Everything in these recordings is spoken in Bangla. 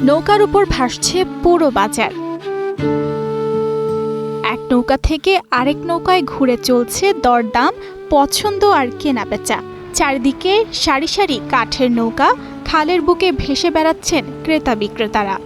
নৌকার উপর ভাসছে পুরো বাজার। এক নৌকা থেকে আরেক নৌকায় ঘুরে চলছে দরদাম, পছন্দ আর কেনাবেচা। চারিদিকে সারি সারি কাঠের নৌকা, খালের বুকে ভেসে বেড়াচ্ছেন ক্রেতা বিক্রেতারা।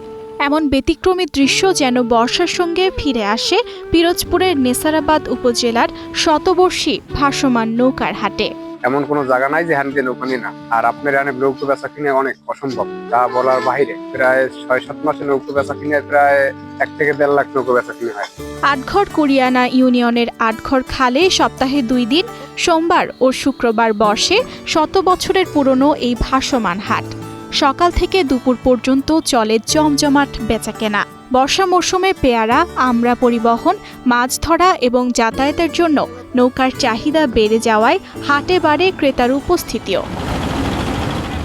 এমন ব্যতিক্রমী দৃশ্য যেন বর্ষার সঙ্গে ফিরে আসে পিরোজপুরের নেসারাবাদ উপজেলার শতবর্ষী ভাসমান নৌকার হাটে। এমন কোনো জায়গা নাই যে হাতে নৌকা নিয়ে না। আর আপনার এখানে নৌকো বেচা কিনে অনেক অসম্ভব, তা বলার বাইরে। প্রায় ৬-৭ মাসে নৌকো বেচা কিনে প্রায় ১ থেকে ১.৫ লাখ নৌকো বেচা কিনে হয়। আটঘর কুরিয়ানা ইউনিয়নের আটঘর খালে সপ্তাহে ২ দিন সোমবার ও শুক্রবার বসে ১০০ বছরের পুরনো এই ভাসমান হাট। সকাল থেকে দুপুর পর্যন্ত চলে জমজমাট বেচাকেনা। বর্ষা মৌসুমে পেয়ারা, আমড়া পরিবহন, মাছ ধরা এবং যাতায়াতের জন্য নৌকার চাহিদা বেড়ে যাওয়ায় হাটে বাড়ে ক্রেতার উপস্থিতিও।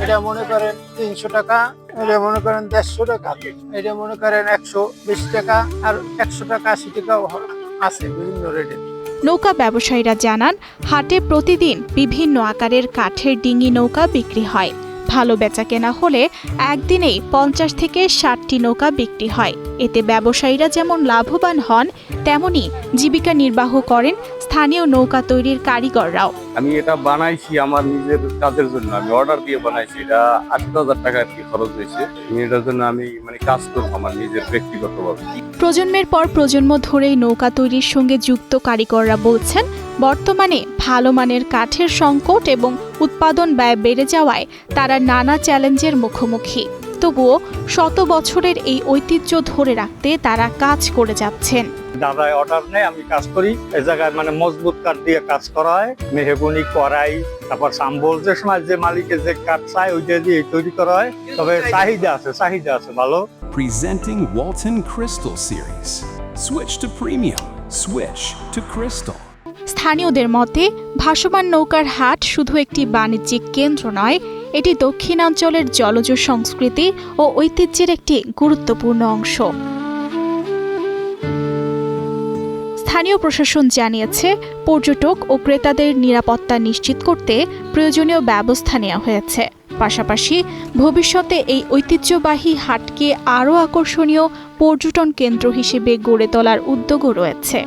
এটা মনে করেন ৩০০ টাকা, এটা মনে করেন ১৫০ টাকা, এটা মনে করেন ১২০ টাকা, আর ১০০ টাকা ৮০ টাকাও আছে বিভিন্ন রেটে। নৌকা ব্যবসায়ীরা জানান, হাটে প্রতিদিন বিভিন্ন আকারের কাঠের ডিঙি নৌকা বিক্রি হয়। ভালো বেচাকেনা হলে একদিনেই ৫০ থেকে ৬০টি নৌকা বিক্রি হয়। এতে ব্যবসায়ীরা যেমন লাভবান হন, তেমনি জীবিকা নির্বাহ করেন স্থানীয় নৌকা তৈরির কারিগররাও। আমি এটা বানাইছি আমার নিজের কাজের জন্য, আমি অর্ডার দিয়ে বানাইছি। এটা ৮০,০০০ টাকা আর কি খরচ হয়েছে। এটার জন্য আমি কাজ করবো আমার নিজের ব্যক্তিগতভাবে। প্রজন্মের পর প্রজন্ম ধরেই নৌকা তৈরির সঙ্গে যুক্ত কারিগররা বলছেন, বর্তমানে ভালো মানের কাঠের সংকট এবং উৎপাদন ব্যয় বেড়ে যাওয়ায় তারা নানা চ্যালেঞ্জের মুখোমুখি। তবুও ১০০ বছরের এই ঐতিহ্য ধরে রাখতে তারা কাজ করে যাচ্ছেন। দাদায় অর্ডার নেয়, আমি কাজ করি। এই জায়গায় মজবুত কাঠ দিয়ে কাজ করা হয়, মেহগুনি, কড়াই, তারপর সাম্বল, যে সময় যে মালিকের যে কাঠ চায় ওইটা দিয়ে তৈরি করা হয়। তবে চাহিদা আছে ভালো। Presenting Walton Crystal Series. Switch to premium. Switch to crystal. স্থানীয়দের মতে, ভাসমান নৌকার হাট শুধু একটি বাণিজ্যিক কেন্দ্র নয়, এটি দক্ষিণাঞ্চলের জলজ সংস্কৃতি ও ঐতিহ্যের একটি গুরুত্বপূর্ণ অংশ। স্থানীয় প্রশাসন জানিয়েছে, পর্যটক ও ক্রেতাদের নিরাপত্তা নিশ্চিত করতে প্রয়োজনীয় ব্যবস্থা নেওয়া হয়েছে। পাশাপাশি ভবিষ্যতে এই ঐতিহ্যবাহী হাটকে আরও আকর্ষণীয় পর্যটন কেন্দ্র হিসেবে গড়ে তোলার উদ্যোগও রয়েছে।